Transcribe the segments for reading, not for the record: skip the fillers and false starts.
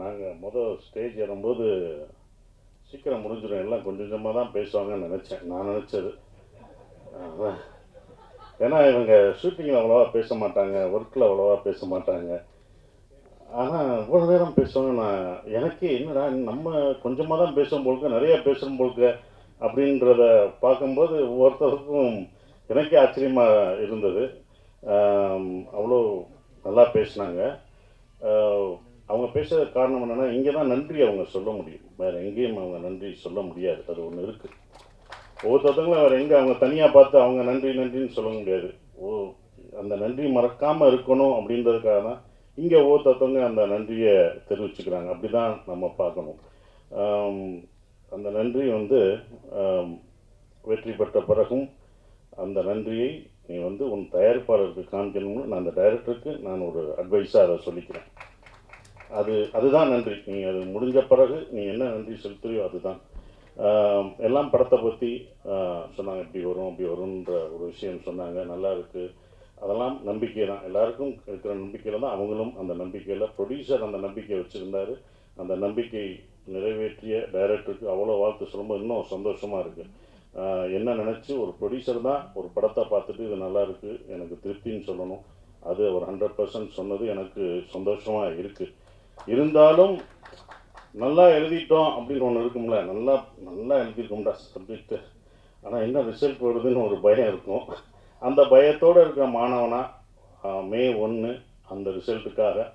நாங்கள் ஸ்டேஜ் ஏறும்போது சீக்கிரம் முடிஞ்சிடும், எல்லாம் கொஞ்சம் கொஞ்சமாக தான் பேசுவாங்கன்னு நினச்சேன். நான் நினச்சது ஏன்னா இவங்க ஷூட்டிங்கில் அவ்வளோவா பேச மாட்டாங்க, ஒர்க்கில் அவ்வளோவா பேச மாட்டாங்க. ஆனால் இவ்வளோ நேரம் பேசுவாங்க. எனக்கே என்னடா நம்ம கொஞ்சமாக தான் பேசும் போலுக்க, நிறையா பேசும் போலுக்க அப்படின்றத பார்க்கும்போது ஒவ்வொருத்தருக்கும் எனக்கே ஆச்சரியமாக இருந்தது. அவ்வளோ நல்லா பேசினாங்க. அவங்க பேசுகிற காரணம் என்னென்னா, இங்கே தான் நன்றி அவங்க சொல்ல முடியும், வேறு எங்கேயும் அவங்க நன்றி சொல்ல முடியாது. அது ஒன்று இருக்குது. ஒவ்வொருத்தவங்களும் வேறு எங்கே அவங்க தனியாக பார்த்து அவங்க நன்றி நன்றின்னு சொல்ல முடியாது. அந்த நன்றி மறக்காமல் இருக்கணும் அப்படின்றதுக்காக தான் இங்கே ஒவ்வொருத்தவங்க அந்த நன்றியை தெரிவிச்சுக்கிறாங்க. அப்படி தான் நம்ம பார்க்கணும். அந்த நன்றி வெற்றி பெற்ற பிறகும் அந்த நன்றியை நீ உன் தயாரிப்பாளருக்கு காமிக்கணும்னு நான் அந்த டைரக்டருக்கு நான் ஒரு அட்வைஸாக அதை சொல்லிக்கிறேன். அதுதான் நன்றி. நீ அது முடிஞ்ச பிறகு நீ என்ன நன்றி செலுத்துறியோ அதுதான். எல்லாம் படத்தை பற்றி சொன்னாங்க, இப்படி வரும் அப்படி வரும்ன்ற ஒரு விஷயம் சொன்னாங்க. நல்லா இருக்குது. அதெல்லாம் நம்பிக்கை தான், எல்லாருக்கும் இருக்கிற நம்பிக்கையில் தான் அவங்களும் அந்த நம்பிக்கையில், ப்ரொடியூசர் அந்த நம்பிக்கை வச்சுருந்தார். அந்த நம்பிக்கை நிறைவேற்றிய டைரக்டருக்கு அவ்வளோ வாழ்த்து சொல்லும்போது இன்னும் சந்தோஷமாக இருக்குது. என்ன நினச்சி ஒரு ப்ரொடியூசர் தான் ஒரு படத்தை பார்த்துட்டு இது நல்லா இருக்குது எனக்கு திருப்தின்னு சொல்லணும். அது ஒரு 100% சொன்னது எனக்கு சந்தோஷமாக இருக்குது. இருந்தாலும் நல்லா எழுதிட்டோம் அப்படின்னு ஒன்று இருக்கும்ல, நல்லா எழுதியிருக்கோம்டா சப்ஜெக்டு, ஆனால் என்ன ரிசல்ட் வருதுன்னு ஒரு பயம் இருக்கும். அந்த பயத்தோடு இருக்கிற மாணவனாக மே 1 அந்த ரிசல்ட்டுக்காக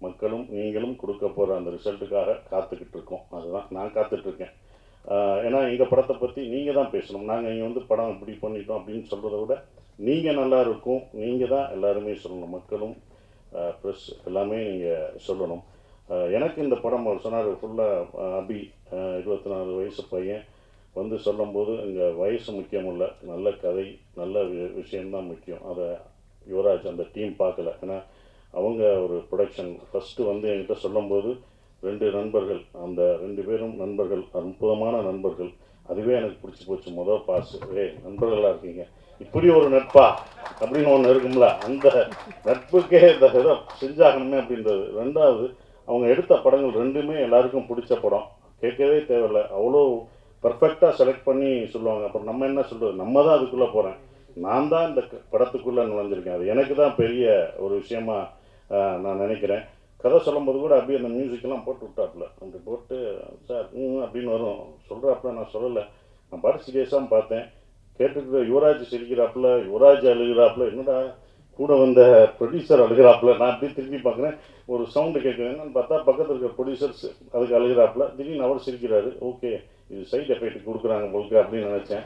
மக்களும் நீங்களும் கொடுக்க போகிற அந்த ரிசல்ட்டுக்காக காத்துக்கிட்டு இருக்கோம். அதுதான் நான் காத்துட்ருக்கேன். ஏன்னா எங்கள் படத்தை பற்றி நீங்கள் தான் பேசணும். நாங்கள் இங்கே படம் இப்படி பண்ணிட்டோம் அப்படின்னு சொல்கிறத விட நீங்கள் நல்லா இருக்கும், நீங்கள் தான் எல்லாருமே சொல்லணும். மக்களும் ப்ரெஸ் எல்லாமே நீங்கள் சொல்லணும். எனக்கு இந்த படம் அவர் சொன்னார் ஃபுல்லாக அபி 24 வயசு பையன் சொல்லும்போது இங்கே வயசு முக்கியம் இல்லை, நல்ல கதை நல்ல விஷயம்தான் முக்கியம். அதை யுவராஜ் அந்த டீம் பார்க்கல. ஏன்னா அவங்க ஒரு ப்ரொடக்ஷன் ஃபஸ்ட்டு என்கிட்ட சொல்லும்போது 2 நண்பர்கள், அந்த 2 பேரும் நண்பர்கள், அற்புதமான நண்பர்கள். அதுவே எனக்கு பிடிச்சி போச்சு. முதல் பாஸ், நண்பர்களாக இருக்கீங்க, இப்படி ஒரு நட்பா அப்படின்னு ஒன்று இருக்கும்ல, அந்த நட்புக்கே இந்த இதை செஞ்சாகணுமே அப்படின்றது. 2வது அவங்க எடுத்த படங்கள் 2மே எல்லாருக்கும் பிடிச்ச படம், கேட்கவே தேவையில்லை, அவ்வளோ பர்ஃபெக்டாக செலக்ட் பண்ணி சொல்லுவாங்க. அப்புறம் நம்ம என்ன சொல்கிறது, நம்ம தான் அதுக்குள்ளே போகிறேன், நான் தான் இந்த படத்துக்குள்ளே நுழைஞ்சிருக்கேன். அது எனக்கு தான் பெரிய ஒரு விஷயமா நான் நினைக்கிறேன். கதை சொல்லும்போது கூட அப்படியே அந்த மியூசிக்கெல்லாம் போட்டு விட்டாப்புல, அப்படி போட்டு சார் அப்படின்னு வரும் சொல்கிறாப்புல. நான் சொல்லலை, நான் பாட்டு சீரியஸாக பார்த்தேன். கேட்டுட்டு யுவராஜ் சிரிக்கிறாப்புல, யுவராஜ் அழுகிறாப்புல, என்னடா கூட வந்த ப்ரொடியூசர் அழுகிறாப்புல. நான் அப்படி திரும்பி பார்க்குறேன், ஒரு சவுண்டு கேட்குறேன்னு பார்த்தா பக்கத்தில் இருக்கிற ப்ரொடியூசர்ஸ் அதுக்கு அழுகிறாப்புல. திடீர்னு அவர் சிரிக்கிறாரு. ஓகே, இது சைட் எஃபெக்ட் கொடுக்குறாங்க போலுக்கு அப்படின்னு நினச்சேன்.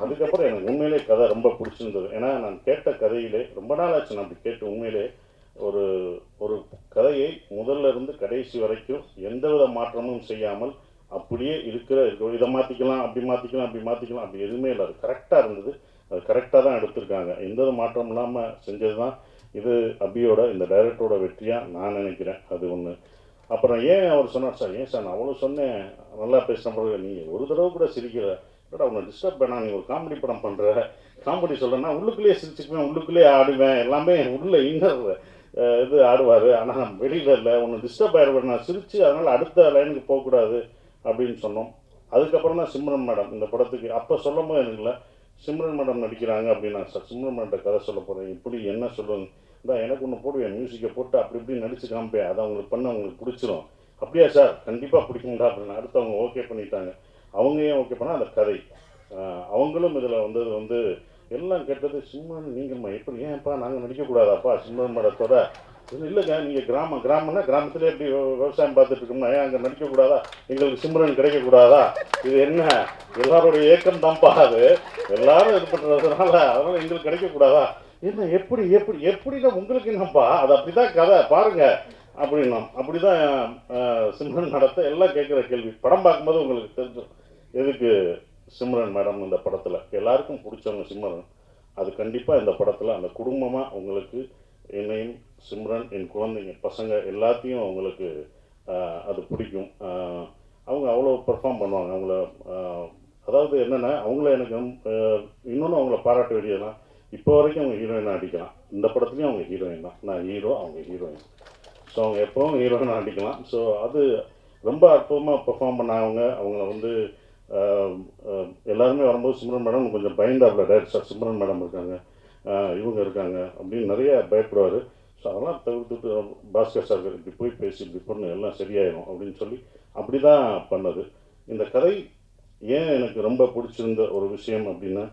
அதுக்கப்புறம் எனக்கு உண்மையிலே கதை ரொம்ப பிடிச்சிருந்தது. ஏன்னா நான் கேட்ட கதையிலே ரொம்ப நாள் ஆச்சு நான் அப்படி கேட்டு. உண்மையிலே ஒரு ஒரு கதையை முதல்ல இருந்து கடைசி வரைக்கும் எந்தவித மாற்றமும் செய்யாமல் அப்படியே இருக்கிற இதை மாற்றிக்கலாம் அப்படி மாற்றிக்கலாம் அப்படி மாற்றிக்கலாம் அப்படி எதுவுமே இல்லை. அது கரெக்டாக இருந்தது. அது கரெக்டாக தான் எடுத்திருக்காங்க. எந்த மாற்றம் இல்லாமல் செஞ்சது தான் இது அபியோட இந்த டைரக்டரோட வெற்றியாக நான் நினைக்கிறேன். அது ஒன்று. அப்புறம் ஏன் அவர் சொன்னார், சார் ஏன் சார் நான் அவ்வளோ சொன்னேன் நல்லா பேசின பிறகு நீங்கள் ஒரு தடவை கூட சிரிக்கிற, பட் அவனை டிஸ்டர்ப் பண்ணா, நீ ஒரு காமெடி படம் பண்ணுற, காமெடி சொல்கிறேன்னா உள்ளுக்குள்ளேயே சிரிச்சுக்குவேன், உள்ளுக்குள்ளேயே ஆடுவேன், எல்லாமே உள்ள இன்னர் இது ஆடுவார். ஆனால் நான் வெளியில் இல்லை, ஒன்று டிஸ்டர்ப் ஆகிடுவேன், நான் சிரித்து அதனால் அடுத்த லைனுக்கு போகக்கூடாது அப்படின்னு சொன்னோம். அதுக்கப்புறம் தான் சிம்ரன் மேடம் இந்த படத்துக்கு அப்போ சொல்லும் போது எனக்கு இல்லை, சிம்ரன் மேடம் நடிக்கிறாங்க அப்படின்னா, சார் சிம்ரன் மேடம் கதை சொல்ல போகிறேன், இப்படி என்ன சொல்லுங்க தான் எனக்கு ஒன்று போடுவேன், மியூசிக்கை போட்டு அப்படி இப்படி நடிச்சு காமிப்பேன், அதை அவங்களுக்கு பண்ண அவங்களுக்கு பிடிச்சிரும். அப்படியா சார், கண்டிப்பாக பிடிக்கும்டா அப்படின்னு அடுத்தவங்க ஓகே பண்ணிட்டாங்க. அவங்க ஏன் ஓகே பண்ணால் அந்த கதை அவங்களும் இதில் வந்தது எல்லாம் கேட்டது. சிம்ரன் நீங்கள்மா எப்படி ஏன்ப்பா நாங்கள் நடிக்கக்கூடாதாப்பா சிம்ரன் மேடத்தோட? இல்லைங்க, நீங்கள் கிராமம்னா கிராமத்தில் எப்படி விவசாயம் பார்த்துட்டு இருக்கோம்னா ஏன் அங்கே நடிக்கக்கூடாதா, எங்களுக்கு சிம்ரன் கிடைக்கக்கூடாதா? இது என்ன எல்லாருடைய ஏக்கம் தான்ப்பா, அது எல்லாரும் இது பண்ணுறதுனால அதனால் எங்களுக்கு கிடைக்கக்கூடாதா? என்ன எப்படி எப்படி எப்படின்னா உங்களுக்கு என்னப்பா, அது அப்படி தான் கதை பாருங்க அப்படின்னா. அப்படி தான் சிம்ரன் மேடத்தை எல்லாம் கேட்குற கேள்வி. படம் பார்க்கும்போது உங்களுக்கு தெரிஞ்சிடும் எதுக்கு சிம்ரன் மேடம் இந்த படத்தில் எல்லாருக்கும் பிடிச்சவங்க சிம்ரன். அது கண்டிப்பாக இந்த படத்தில் அந்த குடும்பமாக உங்களுக்கு என்னையும் சிம்ரன் என் குழந்தைங்க பசங்க எல்லாத்தையும் அவங்களுக்கு அது பிடிக்கும். அவங்க அவ்வளோ பெர்ஃபார்ம் பண்ணுவாங்க. அவங்கள அதாவது என்னென்னா அவங்கள எனக்கு இன்னொன்று அவங்கள பாராட்ட வேண்டியதுனா, இப்போ வரைக்கும் அவங்க ஹீரோயினாக அடிக்கலாம். இந்த படத்துலையும் அவங்க ஹீரோயின் தான், நான் ஹீரோ அவங்க ஹீரோயின். ஸோ அவங்க எப்போவும் ஹீரோயின் நடிக்கலாம். ஸோ அது ரொம்ப அற்புதமாக பெர்ஃபார்ம் பண்ணாங்க. அவங்கள வந்து எல்லாருமே வரும்போது சிம்ரன் மேடம் கொஞ்சம் பயந்தாப்புல, டைரக்டர் சிம்ரன் மேடம் இருக்காங்க, இவங்க இருக்காங்க அப்படின்னு நிறைய பயப்படுவார். ஸோ அதெல்லாம் தவிர்த்துட்டு பாஸ்கர் சார் இப்படி போய் பேசி இப்படி பண்ணு எல்லாம் சரியாயிடும் அப்படின்னு சொல்லி அப்படி தான் பண்ணது. இந்த கதை ஏன் எனக்கு ரொம்ப பிடிச்சிருந்த ஒரு விஷயம் அப்படின்னா,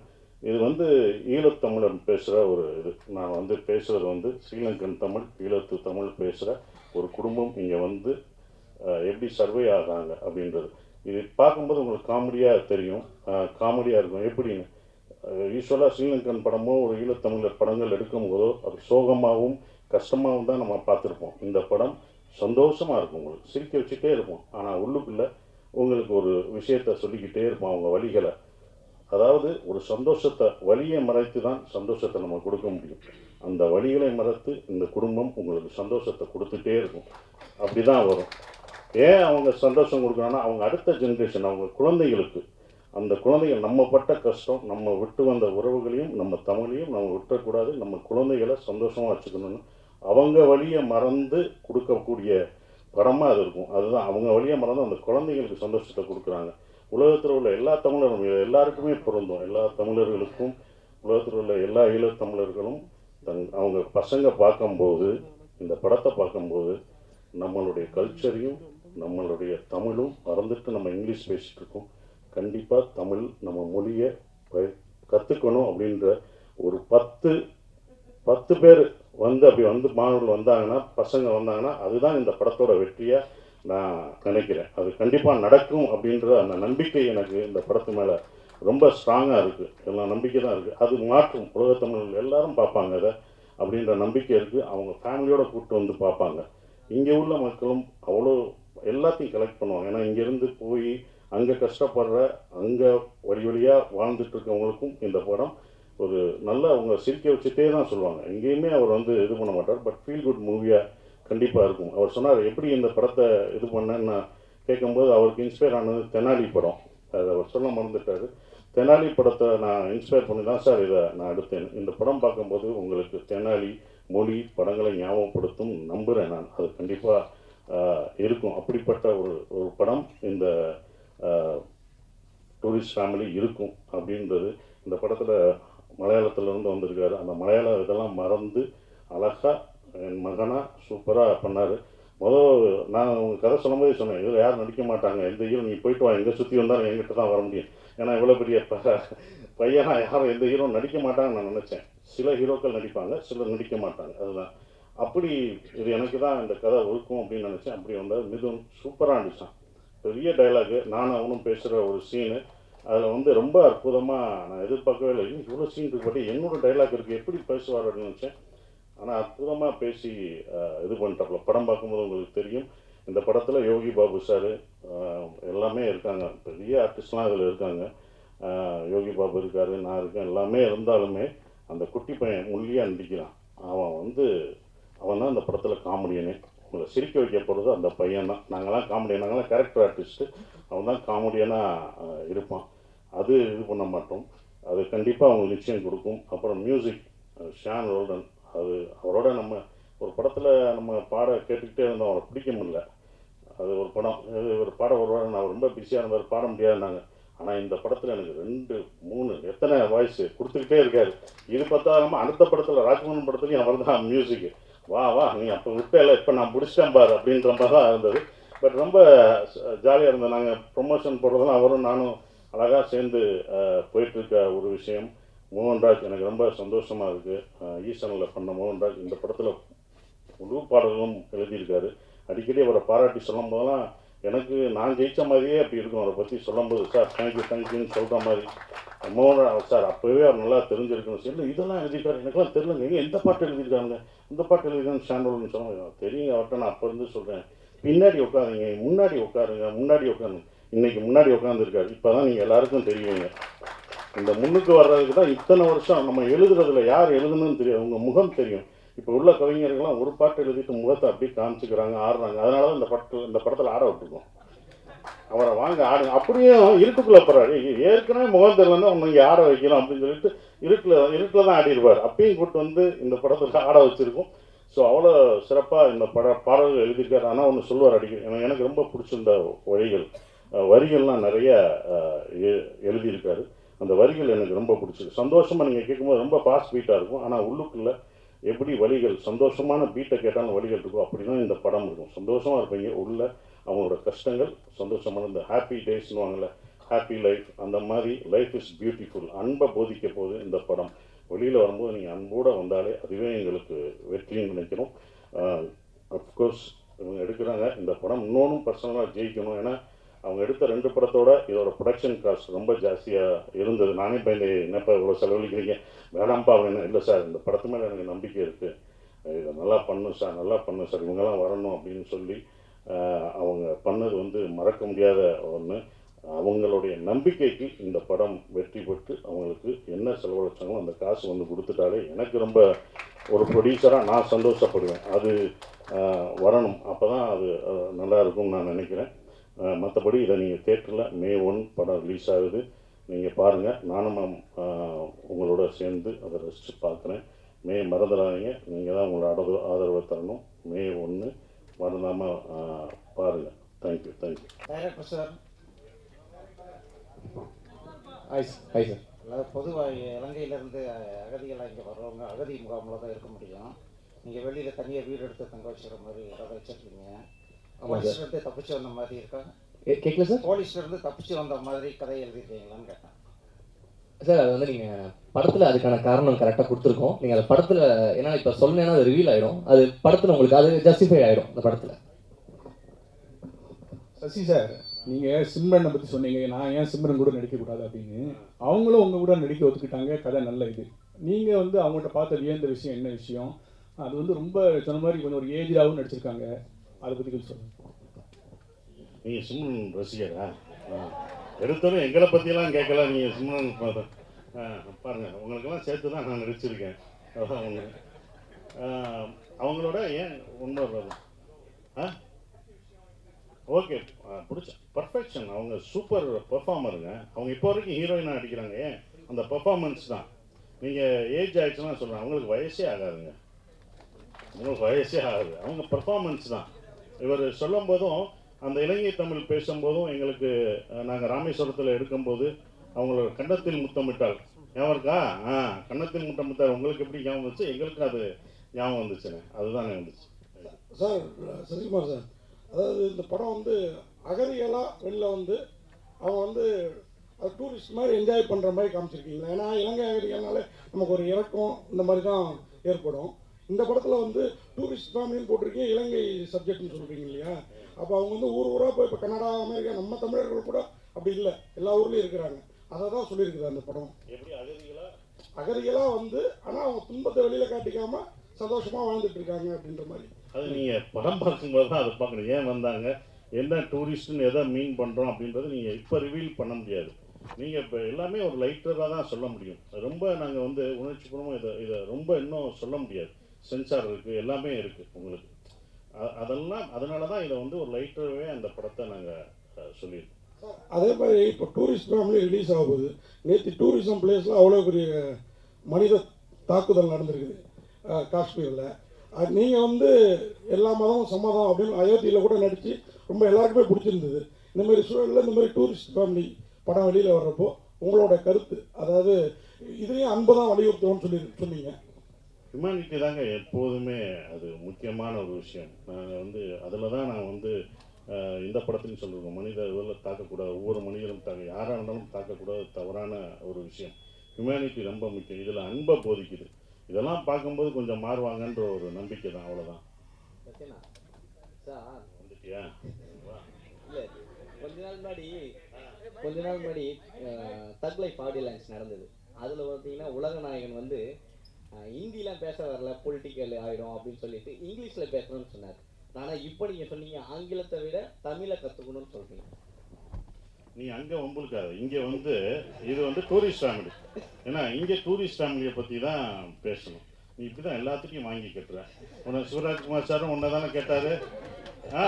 இது வந்து ஈழத்தமிழர் பேசுகிற ஒரு இது. நான் வந்து பேசுகிறது வந்து ஸ்ரீலங்கன் தமிழ், ஈழத்து தமிழ் பேசுகிற ஒரு குடும்பம் இங்கே வந்து எப்படி சர்வே ஆகிறாங்க அப்படின்றது. இது பார்க்கும்போது உங்களுக்கு காமெடியாக தெரியும், காமெடியாக இருக்கும். எப்படின்னு யூஸ்வலாக ஸ்ரீலங்கன் படமோ ஒரு ஈழத்தமிழர் படங்கள் எடுக்கும்போதோ அது சோகமாகவும் கஷ்டமாகவும் தான் நம்ம பார்த்துருப்போம். இந்த படம் சந்தோஷமாக இருக்கும், உங்களுக்கு சிரிக்க வச்சுட்டே இருப்போம். ஆனால் உள்ளுக்குள்ளே உங்களுக்கு ஒரு விஷயத்தை சொல்லிக்கிட்டே இருப்போம், அவங்க வழிகளை. அதாவது ஒரு சந்தோஷத்தை, வலியை மறைத்து தான் சந்தோஷத்தை நம்ம கொடுக்க முடியும். அந்த வலிகளை மறைத்து இந்த குடும்பம் உங்களுக்கு சந்தோஷத்தை கொடுத்துட்டே இருக்கும். அப்படி தான் வரும். ஏன் அவங்க சந்தோஷம் கொடுக்குறாங்கன்னா, அவங்க அடுத்த ஜென்ரேஷன், அவங்க குழந்தைகளுக்கு, அந்த குழந்தைகள் நம்ம பட்ட கஷ்டம், நம்ம விட்டு வந்த உறவுகளையும் நம்ம தமிழையும் நம்ம விட்டுறக்கூடாது, நம்ம குழந்தைகளை சந்தோஷமாக வச்சுக்கணும்னு அவங்க வழியை மறந்து கொடுக்கக்கூடிய படமாக அது இருக்கும். அதுதான் அவங்க வழியை மறந்து அந்த குழந்தைங்களுக்கு சந்தோஷத்தை கொடுக்குறாங்க. உலகத்தில் உள்ள எல்லா தமிழரும், எல்லாருக்குமே பொருந்தும். எல்லா தமிழர்களுக்கும், உலகத்தில் உள்ள எல்லா ஈழத்தமிழர்களும் அவங்க பசங்க பார்க்கும்போது, இந்த படத்தை பார்க்கும்போது நம்மளுடைய கல்ச்சரையும் நம்மளுடைய தமிழும் மறந்துட்டு நம்ம இங்கிலீஷ் பேசிகிட்டு இருக்கோம். கண்டிப்பாக தமிழ் நம்ம மொழியை கற்றுக்கணும் அப்படின்ற ஒரு 10 பேர் வந்து அப்படி வந்து மாணவர்கள் வந்தாங்கன்னா, பசங்க வந்தாங்கன்னா, அதுதான் இந்த படத்தோட வெற்றியாக நான் நினைக்கிறேன். அது கண்டிப்பாக நடக்கும் அப்படின்ற அந்த நம்பிக்கை எனக்கு இந்த படத்து மேலே ரொம்ப ஸ்ட்ராங்காக இருக்குது. எல்லாம் நம்பிக்கை தான் இருக்குது. அது மாற்றும், உலகத்தமிழர்கள் எல்லாரும் பார்ப்பாங்க அதை அப்படின்ற நம்பிக்கை இருக்குது. அவங்க ஃபேமிலியோடு கூப்பிட்டு வந்து பார்ப்பாங்க. இங்கே உள்ள மக்களும் அவ்வளோ எல்லாத்தையும் கலெக்ட் பண்ணுவாங்க. ஏன்னா இங்கேருந்து போய் அங்கே கஷ்டப்படுற, அங்கே வழியாக வாழ்ந்துட்டுருக்கவங்களுக்கும் இந்த படம் ஒரு நல்ல, அவங்க சிரிக்க வச்சுட்டே தான் சொல்லுவாங்க. எங்கேயுமே அவர் வந்து இது பண்ண மாட்டார். பட் ஃபீல் குட் மூவியாக கண்டிப்பாக இருக்கும். அவர் சொன்னார் எப்படி இந்த படத்தை இது பண்ணேன்னு நான் கேட்கும்போது, அவருக்கு இன்ஸ்பயர் ஆனது தெனாலி படம். அதை அவர் சொல்ல மறந்துட்டார். தெனாலி படத்தை நான் இன்ஸ்பயர் பண்ணி தான் சார் இதை நான் எடுத்தேன். இந்த படம் பார்க்கும்போது உங்களுக்கு தெனாலி மொழி படங்களை ஞாபகப்படுத்தும் நம்புகிறேன் நான். அது கண்டிப்பாக இருக்கும். அப்படிப்பட்ட ஒரு படம் இந்த டூரிஸ்ட் ஃபேமிலி இருக்கும் அப்படின்றது. இந்த படத்தில் மலையாளத்திலேருந்து வந்திருக்காரு. அந்த மலையாள இதெல்லாம் மறந்து அழகாக என் மகனாக சூப்பராக பண்ணார். நான் உங்கள் கதை சொல்லும்போதே சொன்னேன், இதில் யாரும் நடிக்க மாட்டாங்க, எந்த ஹீரோ நீங்கள் போயிட்டு வா, எங்கே சுற்றி வந்தாலும் என்கிட்ட தான் வர முடியும். ஏன்னா இவ்வளோ பெரிய பையனா யாரும் எந்த ஹீரோ நடிக்க மாட்டாங்கன்னு நான் நினச்சேன். சில ஹீரோக்கள் நடிப்பாங்க, சிலர் நடிக்க மாட்டாங்க. அதுதான் அப்படி இது எனக்கு தான் இந்த கதை ஒழுக்கும் அப்படின்னு நினச்சேன். அப்படி வந்தால் மிதுன் சூப்பராக நடித்தான். பெரிய டைலாகு, நானும் அவனும் பேசுகிற ஒரு சீனு, அதில் வந்து ரொம்ப அற்புதமாக, நான் எதிர்பார்க்கவே இல்லை, இவ்வளோ சீன் இருக்குபடி என்னோடய டைலாக் இருக்குது, எப்படி பேசுவார் அப்படின்னு நினச்சேன். ஆனால் அற்புதமாக பேசி இது பண்ணிட்டாப்புல. படம் பார்க்கும்போது உங்களுக்கு தெரியும். இந்த படத்தில் யோகி பாபு சார் எல்லாமே இருக்காங்க, பெரிய ஆர்டிஸ்ட்லாம் இதில் இருக்காங்க. யோகி பாபு இருக்கார், நான் இருக்கேன். எல்லாமே இருந்தாலுமே அந்த குட்டி பையன் முள்ளியாக நடிக்கிறான். அவன் தான் இந்த படத்தில் காமெடியனே. உங்களை சிரிக்க வைக்க போகிறது அந்த பையன் தான். நாங்களாம் காமெடியன், நாங்களாம் கேரக்டர் ஆர்டிஸ்ட்டு, அவன் தான் காமெடியனாக இருப்பான். அது இது பண்ண மாட்டோம். அது கண்டிப்பாக அவங்க நிச்சயம் கொடுக்கும். அப்புறம் மியூசிக் ஷான் ரோல்டன், அது அவரோட நம்ம ஒரு படத்தில் நம்ம பாட கேட்டுக்கிட்டே இருந்தோம், அவரை பிடிக்க முடியல. அது ஒரு படம், ஒரு பாட வருவார், நான் ரொம்ப பிஸியாக இருந்தார், பாட முடியாதுனாங்க. ஆனால் இந்த படத்தில் எனக்கு 2, 3 எத்தனை வாய்ஸ் கொடுத்துக்கிட்டே இருக்காரு. இது பார்த்தாலும் அடுத்த படத்தில் ராஜ்மோகன் படத்துலையும் அவர் தான் மியூசிக்கு. வா வா நீ அப்போ விட்டல, இப்போ நான் பிடிச்சிட்டேன் பார் அப்படின்ற மாதிரி தான் இருந்தது. பட் ரொம்ப ஜாலியாக இருந்தது. நாங்கள் ப்ரொமோஷன் போடுறதுலாம் அவரும் நானும் அழகாக சேர்ந்து போயிட்டுருக்க ஒரு விஷயம். மோகன்ராஜ் எனக்கு ரொம்ப சந்தோஷமாக இருக்குது. ஈசனில் பண்ண மோகன்ராஜ் இந்த படத்தில் முழு பாடல்களும் எழுதியிருக்காரு. அடிக்கடி அவரை பாராட்டி சொல்லும் போதெல்லாம் எனக்கு நான் ஜெயித்த மாதிரியே அப்படி இருக்கும். அவரை பற்றி சொல்லும்போது, சார் தேங்க்யூன்னு சொல்கிற மாதிரி. மோகன்ராஜ் சார் அப்போவே அவர் நல்லா தெரிஞ்சிருக்கணும். சரி இதெல்லாம் எழுதியிருக்காரு, எனக்குலாம் தெரியலங்க, எந்த பாட்டு எழுதியிருக்காங்க, இந்த பாட்டு எழுதியிருக்கான்னு ஷாண்டோல்னு சொன்னாங்க. தெரியுங்க அவர்கிட்ட, நான் அப்போ இருந்து சொல்கிறேன், பின்னாடி உட்காருங்க, முன்னாடி உட்காருங்க. இன்றைக்கி முன்னாடி உட்காந்துருக்காரு. இப்போ தான் நீங்கள் எல்லாருக்கும் தெரியுங்க. இந்த முன்னுக்கு வர்றதுக்கு தான் இத்தனை வருஷம் நம்ம எழுதுறதுல யார் எழுதுணுன்னு தெரியும், உங்கள் முகம் தெரியும். இப்போ உள்ள கவிஞர்கள்லாம் ஒரு பாட்டு எழுதிட்டு முகத்தை அப்படியே காமிச்சிக்கிறாங்க, ஆடுறாங்க. அதனால தான் இந்த படத்தில் ஆட விட்டுருக்கோம். அவரை வாங்க ஆடுங்க, அப்படியும் இருட்டுக்குள்ளே போகிறாரு. ஏற்கனவே முகம் தெரியலன்னா உன்னை இங்கே ஆட வைக்கலாம் அப்படின்னு சொல்லிட்டு இருட்டில் தான் ஆடிடுவார். அப்பயும் கூப்பிட்டு வந்து இந்த படத்தில் ஆட வச்சுருக்கோம். ஸோ அவ்வளோ சிறப்பாக இந்த பாடல்கள் எழுதியிருக்காரு. ஆனால் ஒன்று சொல்லுவார் அடிக்கடி, எனக்கு ரொம்ப பிடிச்சிருந்த வரிகள்லாம் நிறைய எழுதியிருக்காரு. அந்த வரிகள் எனக்கு ரொம்ப பிடிச்சிருக்கு. சந்தோஷமாக நீங்கள் கேட்கும்போது ரொம்ப ஃபாஸ்ட் பீட்டாக இருக்கும், ஆனால் உள்ளுக்குள்ளே எப்படி வழிகள், சந்தோஷமான பீட்டை கேட்டாலும் வழிகள் இருக்கும், அப்படி தான் இந்த படம் இருக்கும். சந்தோஷமாக இருப்பீங்க உள்ள. அவங்களோட கஷ்டங்கள் சந்தோஷமான இந்த ஹாப்பி டேஸ்னுவாங்கள்ல, ஹாப்பி லைஃப், அந்த மாதிரி லைஃப் இஸ் பியூட்டிஃபுல், அன்பை போதிக்க போது இந்த படம். வெளியில் வரும்போது நீங்கள் அன்போடு வந்தாலே அதுவே எங்களுக்கு வெற்றின்னு நினைக்கிறோம். அஃப்கோர்ஸ் இவங்க எடுக்கிறாங்க இந்த படம் இன்னொன்றும் பர்சனலாக ஜெயிக்கணும். ஏன்னா அவங்க எடுத்த 2 படத்தோட இதோட ப்ரொடக்ஷன் காஸ்ட் ரொம்ப ஜாஸ்தியாக இருந்தது. நானே இப்போ என்னப்பா இவ்வளோ செலவழிக்கிறீங்க, வேணாம்ப்பா அப்படின்னு. இல்லை சார், இந்த படத்து மேலே எனக்கு நம்பிக்கை இருக்குது, இதை நல்லா பண்ணும் சார், நல்லா பண்ணும் சார், இவங்கெல்லாம் வரணும் அப்படின்னு சொல்லி அவங்க பண்ணது மறக்க முடியாத ஒன்று. அவங்களுடைய நம்பிக்கைக்கு இந்த படம் வெற்றி பெற்று அவங்களுக்கு என்ன செலவழிச்சாங்களோ அந்த காசு கொடுத்துட்டாலே எனக்கு ரொம்ப ஒரு ப்ரொடியூசராக நான் சந்தோஷப்படுவேன். அது வரணும், அப்போ தான் அது நல்லா இருக்கும்னு நான் நினைக்கிறேன். மற்றபடி இதை நீங்கள் தேட்டரில் May 1 படம் ரிலீஸ் ஆகுது, நீங்கள் பாருங்கள். நானும் உங்களோட சேர்ந்து அதை ரசித்து பார்க்குறேன். மறந்துடாதீங்க, நீங்கள் தான் உங்களோட ஆதரவை தரணும். May 1 மறந்தாமல் பாருங்கள். தேங்க்யூ. டைரக்டர் சார், சார், அதாவது பொதுவாக இலங்கையிலேருந்து அகதிகளாக இங்கே வர்றவங்க அகதி முகாமில் தான் இருக்க முடியும். நீங்கள் வெளியில் தனியாக வீடு எடுத்து தங்க வச்சுக்கிற மாதிரி ஏதாவது வச்சுருக்கீங்க? போலீஸ்லேருந்து தப்பிச்சு வந்த மாதிரி இருக்கா? கேட்கல சார். போலீஸ்லேருந்து தப்பிச்சு வந்த மாதிரி கதை எழுதிருக்கீங்களான்னு கேட்டேன் சார். அது நீங்கள் படத்தில் அதுக்கான காரணம் கரெக்டாக கொடுத்துருக்கோம். நீங்கள் அந்த படத்தில் ஏன்னா இப்போ சொன்னேன்னா அது ரிவீல் ஆகிடும், அது படத்தில் உங்களுக்கு அது ஜஸ்டிஃபை ஆகிடும் அந்த படத்தில். சசி சார், நீங்கள் சிம்ரனை பற்றி சொன்னீங்க, நான் ஏன் சிம்ரன் கூட நடிக்கக்கூடாது அப்படின்னு. அவங்களும் உங்கள் கூட நடிக்க ஒத்துக்கிட்டாங்க, கதை நல்ல இது. நீங்கள் அவங்கள்ட்ட பார்த்த வியந்த விஷயம் என்ன விஷயம்? அது ரொம்ப சொன்ன மாதிரி கொஞ்சம் ஒரு ஏஜாகவும் நடிச்சிருக்காங்க, அதை பற்றி கொஞ்சம் சொல்லுங்கள். நீங்கள் சிம்ரன் ரசிகரா? எடுத்தோன்னே எங்களை பற்றியெல்லாம் கேட்கல. நீங்கள் சிம்ரன் பாருங்கள், உங்களுக்கெல்லாம் சேர்த்து தான் நான் நடிச்சிருக்கேன். அதான் ஒன்று. அவங்களோட ஏன் ஒன்று ஓகே பிடிச்ச பர்ஃபெக்ஷன். அவங்க சூப்பர் பெர்ஃபார்மருங்க. அவங்க இப்போ வரைக்கும் ஹீரோயினாக நடிக்கிறாங்க. ஏன் அந்த பெர்ஃபார்மன்ஸ் தான். நீங்கள் ஏஜ் ஆகிடுச்சுன்னா சொல்கிறேன், அவங்களுக்கு வயசே ஆகாதுங்க, அவங்களுக்கு வயசே ஆகாது. அவங்க பெர்ஃபார்மன்ஸ் தான். இவர் சொல்லும் போதும் அந்த இலங்கை தமிழ் பேசும்போதும் எங்களுக்கு நாங்கள் ராமேஸ்வரத்தில் எடுக்கும்போது அவங்களோட கன்னத்தில் முத்தமிட்டால் ஞாபகம் இருக்கா? கன்னத்தில் முத்தமிட்டால் உங்களுக்கு எப்படி ஞாபகம் வந்துச்சு, எங்களுக்கு அது ஞாபகம் வந்துச்சுன்னு, அதுதான் வந்துச்சு. சார், சசிகுமார் சார், அதாவது இந்த படம் அகதிகளாக வெளில அவங்க அது டூரிஸ்ட் மாதிரி என்ஜாய் பண்ணுற மாதிரி காமிச்சிருக்கீங்களா? ஏன்னா இலங்கை அகதிகள்னாலே நமக்கு ஒரு இறக்கம் இந்த மாதிரி தான் ஏற்படும். இந்த படத்தில் டூரிஸ்ட் ஃபேமிலின்னு போட்டிருக்கீங்க, இலங்கை சப்ஜெக்ட்னு சொல்கிறீங்க இல்லையா? அப்போ அவங்க ஊர் ஊராக போய் இப்போ கனடா, அமெரிக்கா, நம்ம தமிழர்கள் கூட அப்படி இல்லை, எல்லா ஊர்லேயும் இருக்கிறாங்க. அதை தான் சொல்லியிருக்குது அந்த படம். எப்படி அகதிகளாக ஆனால் அவங்க துன்பத்தை வெளியில் காட்டிக்காமல் சந்தோஷமாக வாழ்ந்துட்டு இருக்காங்க அப்படின்ற மாதிரி. அது நீங்கள் படம் பார்க்கும்போது தான் அதை பார்க்கணும். ஏன் வந்தாங்க, என்ன டூரிஸ்ட்டுன்னு எதை மீன் பண்ணுறோம் அப்படின்றது நீங்கள் இப்போ ரிவீல் பண்ண முடியாது. நீங்கள் இப்போ எல்லாமே ஒரு லைட்டராக தான் சொல்ல முடியும். ரொம்ப நாங்கள் உணர்ச்சிபூர்வமாக இதை ரொம்ப இன்னும் சொல்ல முடியாது. சென்சார் இருக்குது, எல்லாமே இருக்குது உங்களுக்கு. அதனால தான் இதை ஒரு லைட்டராகவே அந்த படத்தை நாங்கள் சொல்லியிருக்கோம். அதே மாதிரி இப்போ டூரிஸ்ட் ஃபேமிலி ரிலீஸ் ஆகுது. நேற்று டூரிசம் பிளேஸில் அவ்வளோ பெரிய மனித தாக்குதல் நடந்திருக்குது காஷ்மீரில். அது நீங்கள் எல்லா மதமும் சம்மதம் அப்படின்னு அயோத்தியில் கூட நடித்து ரொம்ப எல்லாருக்குமே பிடிச்சிருந்தது. இந்த மாதிரி சூழலில் இந்த மாதிரி டூரிஸ்ட் ஃபேமிலி படம் வெளியில் வர்றப்போ உங்களோட கருத்து, அதாவது இதுலேயும் அன்பு தான் வலியுறுத்தணும்னு சொன்னீங்க. ஹியூமனிட்டி தாங்க எப்போதுமே அது முக்கியமான ஒரு விஷயம். நாங்கள் அதில் தான் நான் இந்த படத்துலையும் சொல்லியிருக்கோம், மனித இதில் தாக்கக்கூடாது, ஒவ்வொரு மனிதனும் யாராக இருந்தாலும் தாக்கக்கூடாது, தவறான ஒரு விஷயம். ஹியூமனிட்டி ரொம்ப முக்கியம். இதில் அன்பை போதிக்குது. இதெல்லாம் பார்க்கும்போது கொஞ்சம் மாறுவாங்கன்ற ஒரு நம்பிக்கை தான், அவ்வளோதான். வந்துட்டியா? இல்லை, கொஞ்ச நாள் முன்னாடி தக் லைஃப் ஆடியோ லான்ச் நடந்தது. அதில் பார்த்தீங்கன்னா உலக நாயகன் ஹிந்திலாம் பேச வரல, பொலிட்டிக்கல் ஆகிடும் அப்படின்னு சொல்லிட்டு இங்கிலீஷில் பேசணும்னு சொன்னார். ஆனால் இப்போ நீங்கள் சொன்னீங்க ஆங்கிலத்தை விட தமிழை கற்றுக்கணும்னு சொல்கிறீங்க. நீ அங்கே வம்புலுக்காது. இங்கே இது டூரிஸ்ட் ஃபேமிலி. ஏன்னா இங்கே டூரிஸ்ட் ஃபேமிலியை பற்றி தான் பேசணும். நீ இப்படி தான் எல்லாத்துக்கும் வாங்கி கட்டுற. உன்னை சிவராஜ்குமார் சாரும் உன்னை தானே கேட்டார்.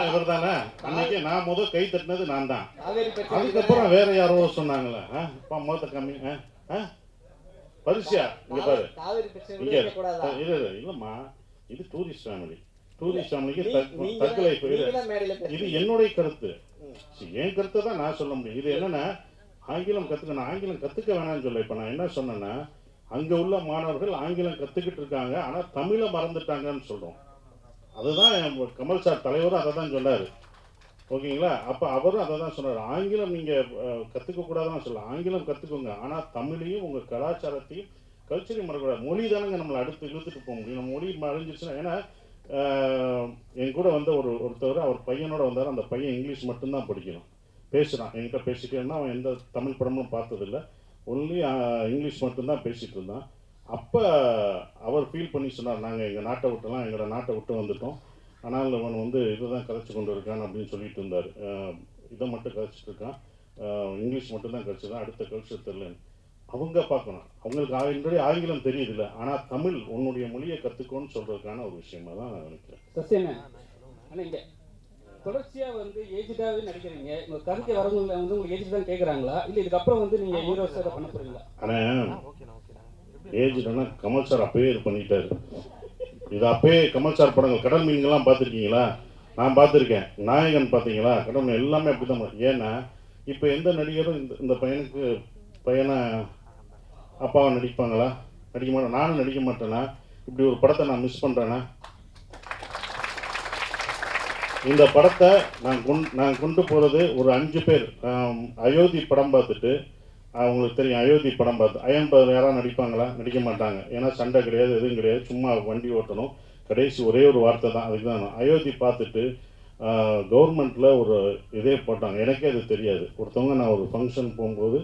இவர் தானே அன்னைக்கு நான் கை தட்டினது நான் தான். அதுக்கப்புறம் வேற யாரோ சொன்னாங்களே, மொத்த கம்மி பரிசியா இங்கே பாரு. இங்கே இல்லைம்மா, இது டூரிஸ்ட் ஃபேமிலி. டூரிஸ்ட் ஃபேமிலிக்கு நீங்க தக் லைஃப் தான் மேடையில இது பேசுறீங்க. என்னுடைய கருத்து. என் கருத்தை தான் நான் சொல்ல முடியும். இது என்னன்னா ஆங்கிலம் கற்றுக்கணும், ஆங்கிலம் கற்றுக்க வேணாம்னு சொல்ல. இப்போ நான் என்ன சொன்னேன்னா, அங்கே உள்ள மாணவர்கள் ஆங்கிலம் கற்றுக்கிட்டு இருக்காங்க, ஆனால் தமிழை மறந்துட்டாங்கன்னு சொல்கிறோம். அதுதான் கமல் சார் தலைவரும் அதை தான் சொன்னார். ஓகேங்களா? அப்போ அவரும் அதை தான் சொன்னார். ஆங்கிலம் நீங்கள் கற்றுக்கக்கூடாதுன்னு சொல்லலாம், ஆங்கிலம் கற்றுக்கோங்க, ஆனால் தமிழையும் உங்கள் கலாச்சாரத்தையும் கல்ச்சரையும் மறக்கக்கூடாது. மொழி தானங்க நம்மளை அடுத்து இழுத்துட்டு போக முடியும். நம்ம மொழி அழிஞ்சிருச்சுன்னா, ஏன்னா என் கூட வந்த ஒருத்தவர் அவர் பையனோட வந்தார். அந்த பையன் இங்கிலீஷ் மட்டும்தான் படிக்கணும், பேசுகிறான், என்கிட்ட பேசிட்டேன்னா. அவன் எந்த தமிழ் படமும் பார்த்ததில்லை, ஒன்லி இங்கிலீஷ் மட்டும்தான் பேசிகிட்டு இருந்தான். அப்போ அவர் ஃபீல் பண்ணி சொன்னார், நாங்கள் எங்கள் நாட்டை விட்டுலாம் எங்களோட நாட்டை விட்டு வந்துட்டோம், ஆனால் அவன் வந்து இதை தான் கதைச்சி கொண்டு இருக்கான் அப்படின்னு சொல்லிட்டு இருந்தார். இதை மட்டும் கதைச்சிட்டு இருக்கான், இங்கிலீஷ் மட்டும்தான் கதைச்சிதான், அடுத்த கல்ச்சர் தெரியலன்னு. அவங்க பார்க்கணும், அவங்களுக்கு ஆல்ரெடி ஆங்கிலம் தெரியுதில்ல, ஆனால் தமிழ் உன்னுடைய மொழியை கற்றுக்கோன்னு சொல்கிறதுக்கான ஒரு விஷயமா தான் நான் நினைக்கிறேன். சசியண்ணா, ஆனால் இங்கே தொடர்ச்சியாக வந்து ஏஜ்டாகவே நடிக்கிறீங்க. உங்கள் கருத்து வரவங்களை வந்து உங்களுக்கு ஏஜ் தான் கேட்குறாங்களா, இல்லை இதுக்கப்புறம் வந்து நீங்கள் ஹீரோஸாக பண்ண போகிறீங்களா? ஆனால் ஏஜ்னா கமல் சார் அப்பயே இது பண்ணிட்டாரு. இது அப்பயே கமல் சார் படங்கள் கடல் மீன்கள்லாம் பார்த்துருக்கீங்களா? நான் பார்த்துருக்கேன். நாயகன் பார்த்தீங்களா? கடல் மீன் எல்லாமே அப்படி தான். ஏன்னா இப்போ எந்த நடிகரும் இந்த பையனை அப்பாவை நடிப்பாங்களா? நடிக்க மாட்டேன். நானும் நடிக்க மாட்டேன்னா இப்படி ஒரு படத்தை நான் மிஸ் பண்ணுறேன்னா? இந்த படத்தை நான் கொண்டு போகிறது ஒரு 5 பேர். அயோத்தி படம் பார்த்துட்டு, அவங்களுக்கு தெரியும் அயோத்தி படம் பார்த்து அயன் பதர் யாராவது நடிப்பாங்களா? நடிக்க மாட்டாங்க. ஏன்னா சண்டை கிடையாது, எதுவும் கிடையாது, சும்மா வண்டி ஓட்டணும், கடைசி ஒரே ஒரு வார்த்தை தான், அதுக்கு தான். அயோத்தி பார்த்துட்டு கவர்மெண்ட்டில் ஒரு இதே போட்டாங்க, எனக்கே அது தெரியாது. ஒருத்தவங்க நான் ஒரு ஃபங்க்ஷன் போகும்போது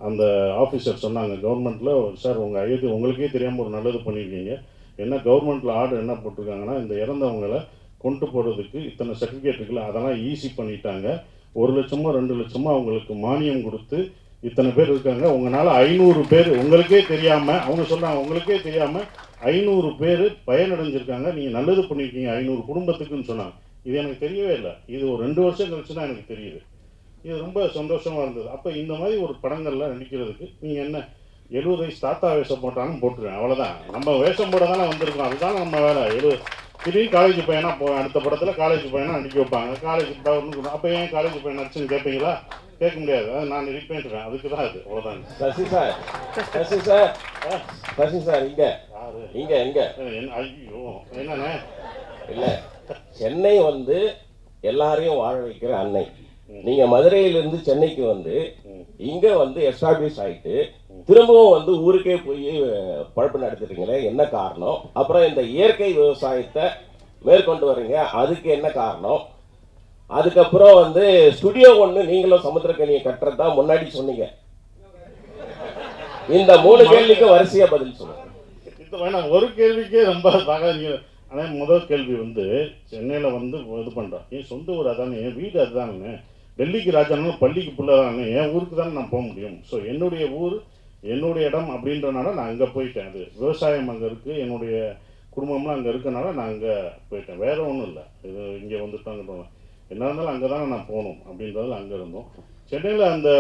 அந்த ஆஃபீஸர் சொன்னாங்க, கவர்மெண்ட்டில் சார் உங்கள் அயோத்தி உங்களுக்கே தெரியாமல் ஒரு நல்லது பண்ணியிருக்கீங்க, என்ன கவர்மெண்ட்டில் ஆர்டர் என்ன போட்டிருக்காங்கன்னா, இந்த இறந்தவங்களை கொண்டு போகிறதுக்கு இத்தனை சர்டிஃபிகேட் இருக்குல்ல, அதெல்லாம் ஈஸி பண்ணிட்டாங்க, 1 லட்சமோ 2 லட்சமோ அவங்களுக்கு மானியம் கொடுத்து இத்தனை பேர் இருக்காங்க, உங்களால் 500 பேர் உங்களுக்கே தெரியாமல், அவங்க சொல்கிறாங்க உங்களுக்கே தெரியாமல் 500 பேர் பயனடைஞ்சிருக்காங்க, நீங்கள் நல்லது பண்ணியிருக்கீங்க 500 குடும்பத்துக்குன்னு சொன்னாங்க. இது எனக்கு தெரியவே இல்லை. இது ஒரு 2 வருஷம் கழிச்சு தான் எனக்கு தெரியுது. இது ரொம்ப சந்தோஷமாக இருந்தது. அப்போ இந்த மாதிரி ஒரு படங்கள்லாம் நடிக்கிறதுக்கு நீங்கள் என்ன 70 வயசு தாத்தா வேஷம் போட்டாலும் போட்டுருவேன், அவ்வளோதான். நம்ம வேஷம் போட தானே வந்திருக்கோம், அதுதான் நம்ம வேலை. திடீர்னு காலேஜ் பையனா அடுத்த படத்தில் காலேஜ் பையனா நடிக்க வைப்பாங்க, காலேஜ் பையன். அப்போ ஏன் காலேஜ் பையன் நடிச்சுன்னு கேட்பீங்களா? கேட்க முடியாது. நான் ரிப்பேன்ட்டுறேன், அதுக்கு தான் அது, அவ்வளோதாங்க. சசி சார் இங்க ஐயோ என்னண்ணே, இல்லை, சென்னை வந்து எல்லாரையும் வாழ வைக்கிற அன்னை. நீங்க மதுரையிலிருந்து சென்னைக்கு வந்து இங்க வந்து எஸ்டாப்ளிஷ் ஆயிட்டு திரும்பவும் வந்து ஊருக்கே போய் பழப்பு நடத்துறீங்களே, என்ன காரணம்? அப்புறம் இந்த இயற்கை விவசாயத்தை மேற்கொண்டு வர்றீங்க, அதுக்கு என்ன காரணம்? அதுக்கப்புறம் வந்து ஸ்டுடியோ ஒன்று நீங்களும் சமுத்திரக்கனியை கட்டுறது தான் முன்னாடி சொன்னீங்க. இந்த 3 கேள்விக்கு வரிசையா பதில் சொல்லுங்க. இது வேணாம், ஒரு கேள்விக்கே ரொம்ப ஆனால் முதல் கேள்வி வந்து சென்னையில் வந்து இது பண்ணுறோம், என் சொந்த ஊர் அதானே, என் வீடு அதுதானே, டெல்லிக்கு ராஜானாலும் பள்ளிக்கு பிள்ளை தானே, என் ஊருக்கு தானே நான் போக முடியும். ஸோ என்னுடைய ஊர் என்னுடைய இடம் அப்படின்றனால நான் அங்கே போயிட்டேன். அது விவசாயம் அங்கே இருக்குது, என்னுடைய குடும்பம்லாம் அங்கே இருக்கனால நான் அங்கே போயிட்டேன், வேறு ஒன்றும் இல்லை. இது இங்கே வந்துட்டாங்க, என்ன இருந்தாலும் அங்கே தானே நான் போகணும் அப்படின்றதில் அங்கே இருந்தோம். சென்னையில் அந்த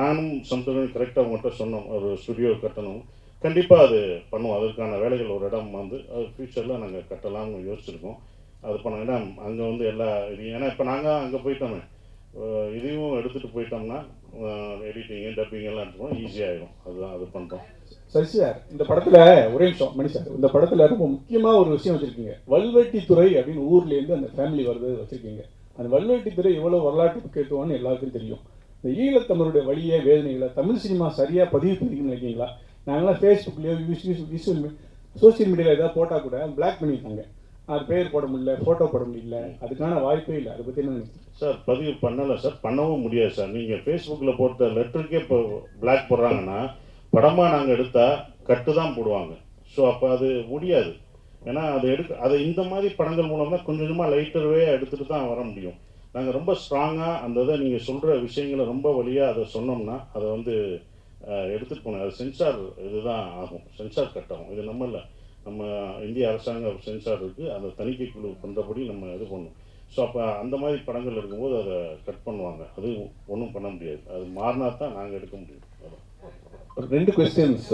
நானும் சம்திங் கரெக்டாக உங்கள்கிட்ட சொன்னோம், ஒரு ஸ்டுடியோ கட்டணும், கண்டிப்பாக அது பண்ணுவோம். அதற்கான வேலைகள் ஒரு இடம் வந்து அது ஃப்யூச்சரில் நாங்கள் கட்டலாம்னு யோசிச்சிருக்கோம். அது பண்ண இடம் அங்கே வந்து எல்லா இதையும், ஏன்னா இப்போ நாங்கள் அங்கே போயிட்டோமே, இதையும் எடுத்துகிட்டு போயிட்டோம்னா எடிட்டிங்கு டப்பிங் எல்லாம் எடுத்துப்போம், ஈஸியாகிடும். அதுதான் அது பண்ணுறோம். சரி சார், இந்த படத்தில் ஒரே நிமிஷம் மணி சார், இந்த படத்தில் ரொம்ப முக்கியமாக ஒரு விஷயம் வச்சுருக்கீங்க, வல்வெட்டித்துறை அப்படின்னு ஊர்லேருந்து அந்த ஃபேமிலி வருது வச்சுருக்கீங்க. அந்த வல்வெட்டித்துறை எவ்வளோ வரலாற்று முக்கியத்துவம்னு எல்லாருக்கும் தெரியும். இந்த ஈழத்தமிழுடைய வழியை வேதனைகளை தமிழ் சினிமா சரியாக பதிவு பண்ணிக்கணும்னு நினைக்கிறீங்களா? நாங்களாம் ஃபேஸ்புக்லேயோ சோசியல் மீடியாவில் ஏதாவது போட்டால் கூட பிளாக் பண்ணியிருக்காங்க, அது பேர் போட முடியல, ஃபோட்டோ போட முடியல, அதுக்கான வாய்ப்பே இல்லை. அதை பற்றி என்ன நினைக்கிறேன் சார்? பதிவு பண்ணலை சார், பண்ணவும் முடியாது சார். நீங்கள் ஃபேஸ்புக்கில் போட்ட லெட்டருக்கே இப்போ பிளாக் போடுறாங்கன்னா, படமாக நாங்கள் எடுத்தால் கட்டு தான் போடுவாங்க. ஸோ அப்போ அது முடியாது. ஏன்னா அதை இந்த மாதிரி படங்கள் மூலம் தான் கொஞ்சம் கொஞ்சமாக லைட்டர்வே எடுத்துகிட்டு தான் வர முடியும். நாங்கள் ரொம்ப ஸ்ட்ராங்காக அந்த இதை நீங்கள் சொல்கிற விஷயங்களை ரொம்ப வழியாக அதை சொன்னோம்னா அதை வந்து எடுத்துகிட்டு போனோம். அது சென்சார் இதுதான் ஆகும், சென்சார் கட் ஆகும். இது நம்ம இல்லை, நம்ம இந்திய அரசாங்க சென்சார் இருக்குது, அந்த தணிக்கை குழு பண்ணுறபடி நம்ம இது பண்ணணும். ஸோ அப்போ அந்த மாதிரி படங்கள் எடுக்கும்போது அதை கட் பண்ணுவாங்க, அது ஒன்றும் பண்ண முடியாது. அது மாறினா தான் நாங்கள் எடுக்க முடியும். 2 கொஸ்டின்ஸ்.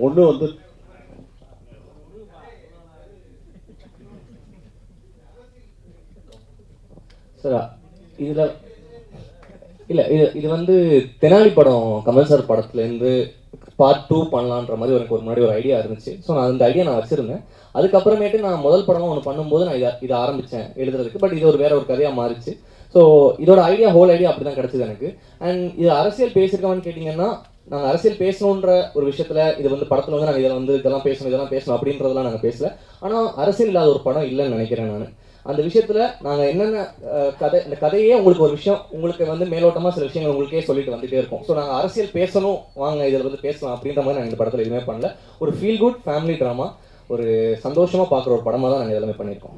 ஒன்று வந்து சார் இதில் இல்லை இது வந்து தெனாலி படம் கமல் சார் படத்துலேருந்து பார்ட் 2 பண்ணலான்ற மாதிரி எனக்கு ஒரு முன்னாடி ஒரு ஐடியா இருந்துச்சு. ஸோ நான் அந்த ஐடியா நான் வச்சுருந்தேன். அதுக்கப்புறமேட்டு நான் முதல் படமாக ஒன்று பண்ணும்போது நான் இதை ஆரம்பித்தேன் எழுதுறதுக்கு. பட் இது வேற ஒரு கதையாக மாறிச்சு. ஸோ இதோட ஐடியா ஹோல் ஐடியா அப்படி தான் கிடச்சிது எனக்கு. அண்ட் இது அரசியல் பேசியிருக்கோன்னு கேட்டிங்கன்னா, நாங்கள் அரசியல் பேசணுன்ற ஒரு விஷயத்தில் இது வந்து படத்தில் வந்து நாங்கள் இதெல்லாம் பேசணும் அப்படின்றதெல்லாம் நாங்கள் பேசல. ஆனால் அரசியல் இல்லாத ஒரு படம் இல்லைன்னு நினைக்கிறேன் நான். அந்த விஷயத்தில் நாங்கள் என்னென்ன இந்த கதையே உங்களுக்கு ஒரு விஷயம், உங்களுக்கு வந்து மேலோட்டமாக சில விஷயங்கள் உங்களுக்கே சொல்லிட்டு வந்துகிட்டே இருக்கும். ஸோ நாங்கள் அரசியல் பேசணும், வாங்க இதில் வந்து பேசலாம் அப்படின்ற மாதிரி நாங்கள் இந்த படத்தில் எதுவுமே பண்ணல. ஒரு ஃபீல் குட் ஃபேமிலி ட்ராமா, ஒரு சந்தோஷமாக பார்க்குற ஒரு படமாக தான் நாங்கள் எல்லாமே பண்ணியிருக்கோம்.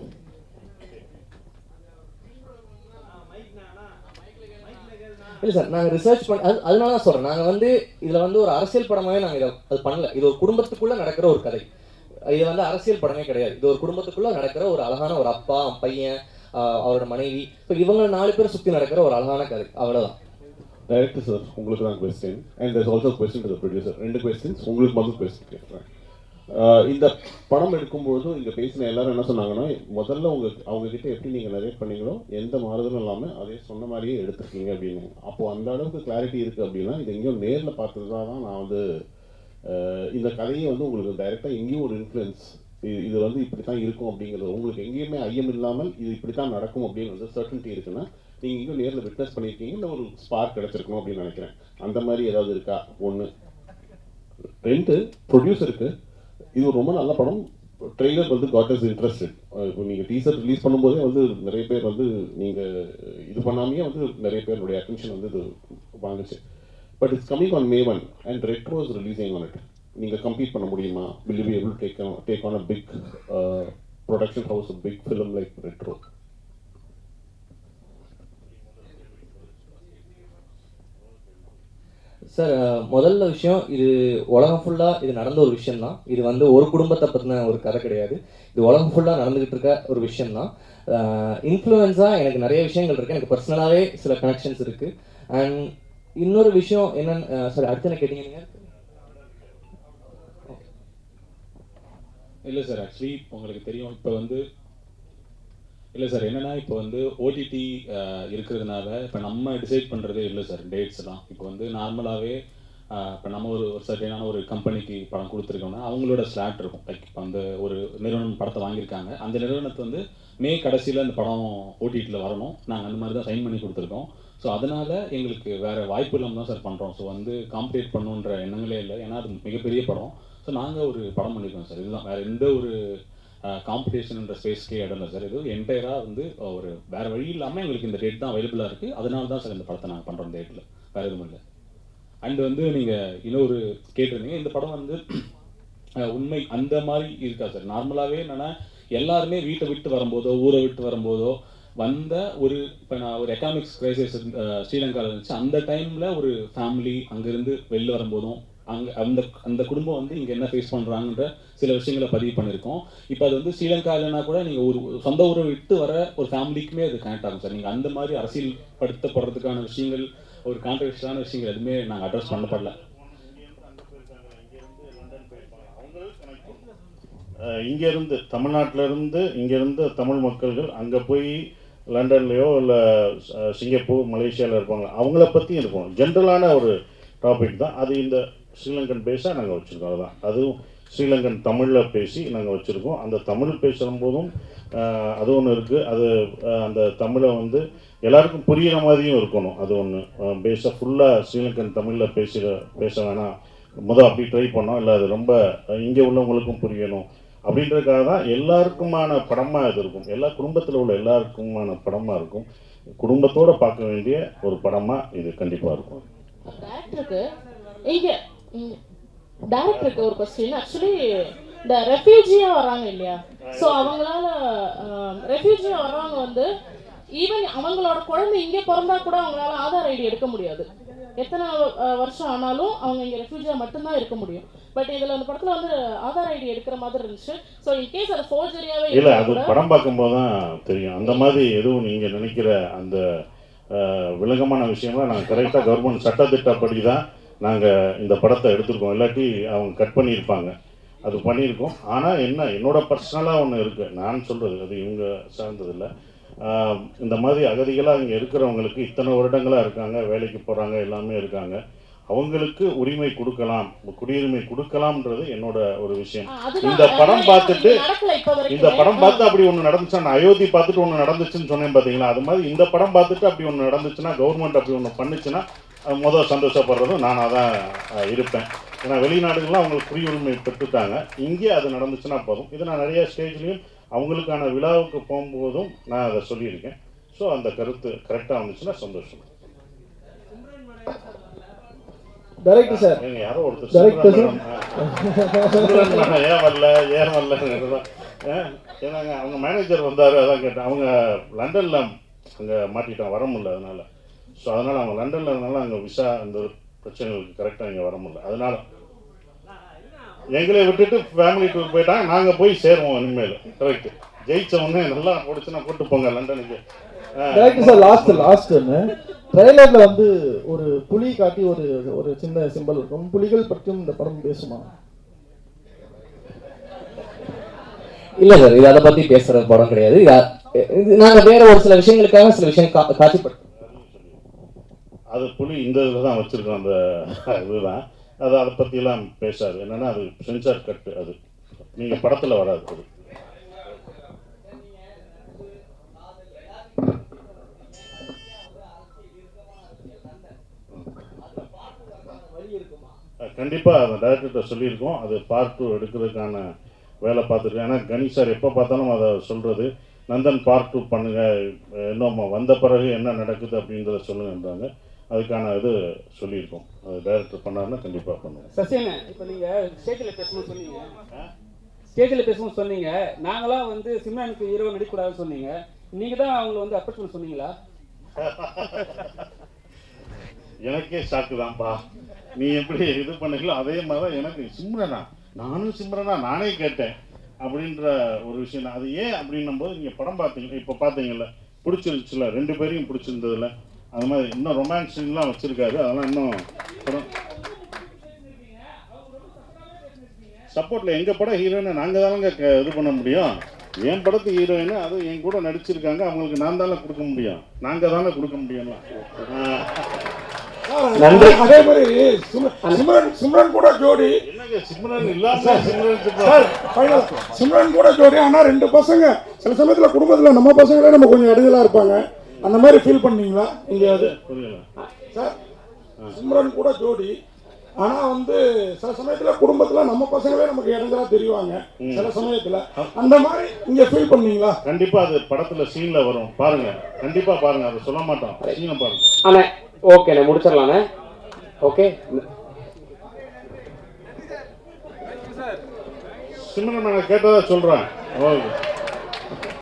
இல்லை சார், நாங்கள் ரிசர்ச் பண்ணி அதனால தான் சொல்கிறேன். நாங்கள் வந்து இதில் வந்து ஒரு அரசியல் படமாகவே நாங்கள் அது பண்ணல. இது ஒரு குடும்பத்துக்குள்ளே நடக்கிற ஒரு கதை. இது வந்து அரசியல் படமே கிடையாது. இது ஒரு குடும்பத்துக்குள்ளே நடக்கிற ஒரு அழகான ஒரு அப்பா, பையன், அவரோட மனைவி, ஸோ இவங்க 4 பேர் சுற்றி நடக்கிற ஒரு அழகான கதை, அவ்வளோதான். டைரக்டர் சார், உங்களுக்கு தான் question and there's also question to the producer. 2 questions. உங்களுக்கு முதல் கொஸ்டின் கேட்குறேன். இந்த படம் எடுக்கும்போது இங்கே பேசின எல்லாரும் என்ன சொன்னாங்கன்னா, முதல்ல அவங்கக்கிட்ட எப்படி நீங்கள் நிறைய பண்ணீங்களோ எந்த மாறுதலும் இல்லாமல் அதே சொன்ன மாதிரியே எடுத்துருக்கீங்க அப்படின்னு. அப்போது அந்த அளவுக்கு கிளாரிட்டி இருக்குது அப்படின்னா, இது எங்கேயும் நேரில் பார்த்தது தான் நான் வந்து இந்த கதையை வந்து உங்களுக்கு டைரெக்டாக எங்கேயும் ஒரு இன்ஃப்ளூயன்ஸ், இது வந்து இப்படி தான் இருக்கும் அப்படிங்கிறது உங்களுக்கு எங்கேயுமே ஐயம் இல்லாமல் இது இப்படி தான் நடக்கும் அப்படின்னு வந்து சர்டன்ட்டி இருக்குன்னா, நீங்கள் எங்கேயும் நேரில் விட்னஸ் பண்ணியிருக்கீங்க, இல்லை ஒரு ஸ்பார்க் கிடச்சிருக்கணும் அப்படின்னு நினைக்கிறேன். அந்த மாதிரி ஏதாவது இருக்கா? 1. 2, ப்ரொடியூசருக்கு இது ரொம்ப நல்ல படம், ட்ரெய்லர் வந்து காட் இஸ் இன்ட்ரெஸ்டட். இப்போ நீங்கள் டீசர் ரிலீஸ் பண்ணும்போதே வந்து நிறைய பேர் வந்து நீங்கள் இது பண்ணாமையே வந்து நிறைய பேருடைய அட்டென்ஷன் வந்து இது வாங்குச்சு. But it's coming on May 1 and Retro is releasing on it. நீங்கள் கம்ப்ளீட் பண்ண முடியுமா? Will you be able to take on a big production house, a big film like Retro? Sir, முதல்ல விஷயம், இது உலகம் ஃபுல்லாக இது நடந்த ஒரு விஷயம்தான். இது வந்து ஒரு குடும்பத்தை பற்றின ஒரு கதை கிடையாது. இது உலகம் ஃபுல்லாக நடந்துகிட்டு இருக்க ஒரு விஷயம்தான். இன்ஃப்ளூயன்ஸாக எனக்கு நிறைய விஷயங்கள் இருக்குது. எனக்கு பர்சனலாகவே சில கனெக்ஷன்ஸ் இருக்குது. அண்ட் இன்னொரு விஷயம் என்னன்னு, சாரி அடுத்து என்ன கேட்டீங்க நீங்கள்? இல்லை சார், ஆக்சுவலி உங்களுக்கு தெரியும், இப்போ வந்து இல்லை சார், என்னென்னா இப்போ வந்து ஓடிடி இருக்கிறதுனால இப்போ நம்ம டிசைட் பண்ணுறதே இல்லை சார் டேட்ஸ்லாம். இப்போ வந்து நார்மலாகவே இப்போ நம்ம ஒரு சர்டைனான ஒரு கம்பெனிக்கு படம் கொடுத்துருக்கோம்னா அவங்களோட ஸ்லாட் இருக்கும். லைக் இப்போ அந்த ஒரு நிறுவனம் படத்தை வாங்கியிருக்காங்க, அந்த நிறுவனத்தை வந்து மே கடைசியில் அந்த படம் ஓடிடியில் வரணும், நாங்கள் அந்த மாதிரி தான் சைன் பண்ணி கொடுத்துருக்கோம். ஸோ அதனால் எங்களுக்கு வேறு வாய்ப்பு இல்லாமல் தான் சார் பண்ணுறோம். ஸோ வந்து காம்படேட் பண்ணுன்ற எண்ணங்களே இல்லை, ஏன்னா அது மிகப்பெரிய படம். ஸோ நாங்கள் ஒரு படம் பண்ணியிருக்கோம் சார். இதுதான், வேறு எந்த ஒரு காம்படிஷன்ன்ற ஸ்பேஸ்க்கே இடம் இல்லை சார். இது என்டையராக வந்து ஒரு வேறு வழி இல்லாமல் எங்களுக்கு இந்த டேட் தான் அவைலபிளாக இருக்குது. அதனால தான் சார் இந்த படத்தை நாங்கள் பண்ணுறோம் டேட்டில், வேறு எதுவும் இல்லை. அண்ட் வந்து நீங்கள் இன்னொரு கேட்டிருந்தீங்க, இந்த படம் வந்து உண்மை அந்த மாதிரி இருக்கா சார். நார்மலாகவே என்னென்னா, எல்லாருமே வீட்டை விட்டு வரும்போதோ ஊரை விட்டு வரும்போதோ வந்த ஒரு, இப்போ நான் ஒரு எக்கனாமிக்ஸ் கிரைசிஸ் ஸ்ரீலங்காவில் இருந்துச்சு, அந்த டைமில் ஒரு ஃபேமிலி அங்கேருந்து வெளில வரும்போதும் அங்கே அந்த குடும்பம் வந்து இங்கே என்ன ஃபேஸ் பண்ணுறாங்கன்ற சில விஷயங்களை பதிவு பண்ணியிருக்கோம். இப்போ அது வந்து ஸ்ரீலங்கா இல்லைனா கூட நீங்கள் ஒரு சொந்த ஊரை விட்டு வர ஒரு ஃபேமிலிக்குமே அது கனெக்ட் ஆகும் சார். நீங்கள் அந்த மாதிரி அரசியல் படுத்தப்படுறதுக்கான விஷயங்கள், ஒரு கான்ட்ரவர்ஷியலான விஷயங்கள் எதுவுமே நாங்கள் அட்ரஸ் பண்ணப்படல. இங்கேருந்து தமிழ்நாட்டிலேருந்து இங்கேருந்து தமிழ் மக்கள்கள் அங்கே போய் லண்டன்லேயோ இல்லை சிங்கப்பூர் மலேசியாவில் இருப்பாங்க, அவங்கள பற்றியும் இருக்கும். ஜென்ரலான ஒரு டாபிக் தான் அது. இந்த ஸ்ரீலங்கன் பேஸாக நாங்கள் வச்சுருக்கோம். அதுதான், அதுவும் ஸ்ரீலங்கன் தமிழில் பேசி நாங்கள் வச்சுருக்கோம். அந்த தமிழ் பேசுகிற போதும் அது ஒன்று இருக்குது. அது அந்த தமிழை வந்து எல்லாருக்கும் புரிகிற மாதிரியும் இருக்கணும். அது ஒன்று பேஸாக ஃபுல்லாக ஸ்ரீலங்கன் தமிழில் பேச வேணாம், அப்படி ட்ரை பண்ணோம். இல்லை அது ரொம்ப இங்கே உள்ளவங்களுக்கும் புரியணும் அப்படின்றதுக்காக தான் எல்லாருக்குமான படமாக இது இருக்கும். எல்லா குடும்பத்தில் உள்ள எல்லாருக்குமான படமாக இருக்கும். குடும்பத்தோடு பார்க்க வேண்டிய ஒரு படமாக இது கண்டிப்பாக இருக்கும். டைரக்டருக்கு ஒரு கொஸ்டின். ஆக்சுவலி இந்த ரெஃப்யூஜியா வராங்க இல்லையா, ஸோ அவங்களால ரெஃப்யூஜியா வர்றவங்க வந்து ஈவன் அவங்களோட குழந்தை இங்கே பிறந்தா கூட அவங்களால ஆதார் ஐடி எடுக்க முடியாது. எத்தனை வருஷம் ஆனாலும் அவங்க இங்கே ரெஃப்யூஜியா மட்டும்தான் இருக்க முடியும். பட் இதில் அந்த படத்தில் வந்து ஆதார் ஐடி எடுக்கிற மாதிரி இருந்துச்சு. ஸோ இன்கேஸ் அது ஃபோர்ஜரியாவே இல்லை, அது படம் பார்க்கும்போது தான் தெரியும். அந்த மாதிரி எதுவும் நீங்கள் நினைக்கிற அந்த விலங்கமான விஷயம்லாம் நாங்கள் கரெக்டாக கவர்மெண்ட் சட்டத்திட்டப்படி தான் நாங்கள் இந்த படத்தை எடுத்துருக்கோம். இல்லாட்டி அவங்க கட் பண்ணியிருப்பாங்க, அது பண்ணியிருக்கோம். ஆனால் என்ன, என்னோட பர்சனலாக ஒன்று இருக்குது, நான் சொல்கிறது அது இவங்க சார்ந்ததில்லை. இந்த மாதிரி அகதிகளாக இங்கே இருக்கிறவங்களுக்கு இத்தனை வருடங்களாக இருக்காங்க, வேலைக்கு போகிறாங்க, எல்லாமே இருக்காங்க, அவங்களுக்கு உரிமை கொடுக்கலாம், குடியுரிமை கொடுக்கலாம்ன்றது என்னோட ஒரு விஷயம். இந்த படம் பார்த்துட்டு அப்படி ஒன்று நடந்துச்சா, நான் அயோத்தி பார்த்துட்டு ஒன்று நடந்துச்சுன்னு சொன்னேன் பார்த்தீங்களா, அது மாதிரி இந்த படம் பார்த்துட்டு அப்படி ஒன்று நடந்துச்சுன்னா, கவர்மெண்ட் அப்படி ஒன்று பண்ணுச்சுன்னா முதல் சந்தோஷப்படுறதும் நானாக தான் இருப்பேன். ஏன்னா வெளிநாடுகள்லாம் அவங்களுக்கு குடியுரிமை பெற்றுட்டாங்க, இங்கே அது நடந்துச்சுன்னா போதும். இதை நான் நிறைய ஸ்டேஜ்லேயும் அவங்களுக்கான விழாவுக்கு போகும்போதும் நான் அதை சொல்லியிருக்கேன். ஸோ அந்த கருத்து கரெக்டாக வந்துச்சுன்னா சந்தோஷம். டைரக்டர் சார், யாரோ ஒருத்தர் ஏன் வரல ஏன்னாங்க அவங்க மேனேஜர் வந்தார், அதான் கேட்டேன். அவங்க லண்டனில் அங்கே மாட்டிட்டான், வர முடியல. அதனால் ஸோ அதனால் அவங்க லண்டனில் இருந்தாலும் அங்கே விசா அந்த பிரச்சனைகளுக்கு கரெக்டாக இங்கே வர முடியல. அதனால் எங்களை விட்டுட்டு ஃபேமிலி டூர் போயிட்டாங்க, நாங்கள் போய் சேருவோம் இனிமேல். கரெக்டு, ஜெயிச்ச உடனே நல்லா போடுச்சுன்னா கூட்டு போங்க லண்டனுக்கு. டைரக்டர் சார், லாஸ்ட் ஒன்று ட்ரெய்லர்ல வந்து ஒரு புலி காட்டி ஒரு சின்ன சிம்பல் இருக்கும். புலிகள் பற்றியும் இந்த படம் பேசுமா? இல்ல சார், இது அதை பத்தி பேசுற படம் கிடையாது. நாங்க வேற ஒரு சில விஷயங்களுக்காக சில விஷயம் காட்சிப்பட்டோம். அது புலி இந்த இதில் தான் வச்சிருக்கோம், அந்த இதுதான். அது அதை பற்றியெல்லாம் பேசாது. என்னன்னா அது சென்சார் கட்டு, அது நீங்கள் படத்தில் வராது. அது கண்டிப்பாக அந்த டைரக்டர்கிட்ட சொல்லியிருக்கோம். அது பார்ட் 2 எடுக்கிறதுக்கான வேலை பார்த்துருக்கேன். ஏன்னா கணேஷ் சார் எப்போ பார்த்தாலும் அதை சொல்கிறது, நந்தன் பார்ட் 2 பண்ணுங்கள், இன்னும் வந்த பிறகு என்ன நடக்குது அப்படின்றத சொல்லுங்கன்றாங்க. அதுக்கான இது சொல்லியிருக்கோம். அது டைரக்டர் பண்ணாருன்னா கண்டிப்பாக பண்ணுவோம். சசியண்ணே, இப்போ நீங்கள் ஸ்டேஜில் பேசணும்னு சொன்னீங்க, நாங்களாம் வந்து சிம்ரனுக்கு ஹீரோ நடிக்கக்கூடாதுன்னு சொன்னீங்க. நீங்கள் தான் அவங்கள வந்து அப்ரோச் பண்ண சொன்னீங்களா? எனக்கே ஷாக்கு தான்ப்பா. நீ எப்படி இது பண்ணிக்கலோ அதே மாதிரி தான் எனக்கு நானும் சிம்ரனா நானே கேட்டேன் அப்படின்ற ஒரு விஷயம் தான். அது ஏன் அப்படின்னும் போது நீங்கள் படம் பார்த்தீங்க, இப்போ பார்த்தீங்கல்ல, பிடிச்சிருச்சுல, 2 பேரையும் பிடிச்சிருந்ததில்ல. அது மாதிரி இன்னும் ரொமான்ஸ் சீன்லாம் வச்சுருக்காரு. அதெல்லாம் இன்னும் படம் சப்போர்ட்டில் எங்கள் படம் ஹீரோயினை நாங்கள் தானங்க இது பண்ண முடியும். என் படத்து ஹீரோயினு அது என் கூட நடிச்சிருக்காங்க, அவங்களுக்கு நான் தானே கொடுக்க முடியும், நாங்கள் தானே கொடுக்க முடியும்ல. அதே மாதிரி சிம்ரன் கூட ஜோடி, என்னங்க சிம்ரன் இல்லாம சிம்ரன் கூட ஜோடி. ஆனால் 2 பசங்க சில சமயத்தில் குடும்பத்தில் நம்ம பசங்களே நம்ம கொஞ்சம் இடைஞ்சலாக இருப்பாங்க. அந்த மாதிரி ஃபீல் பண்ணீங்களா எங்கேயாவது? சார், சிம்ரன் கூட ஜோடி, ஆனால் வந்து சில சமயத்தில் குடும்பத்தில் நம்ம பசங்களே நமக்கு இடைஞ்சலாக தெரிவாங்க சில சமயத்தில். அந்த மாதிரி இங்கே ஃபீல் பண்ணீங்களா? கண்டிப்பாக அது படத்தில் சீனில் வரும், பாருங்க, கண்டிப்பாக பாருங்க, அதை சொல்ல மாட்டோம், சீனை பாருங்க. அண்ணே ஓகேண்ணே, முடிச்சிடலாண்ணே. ஓகே, சிம்ரன் நான் கேட்டதா சொல்கிறேன். ஓகே.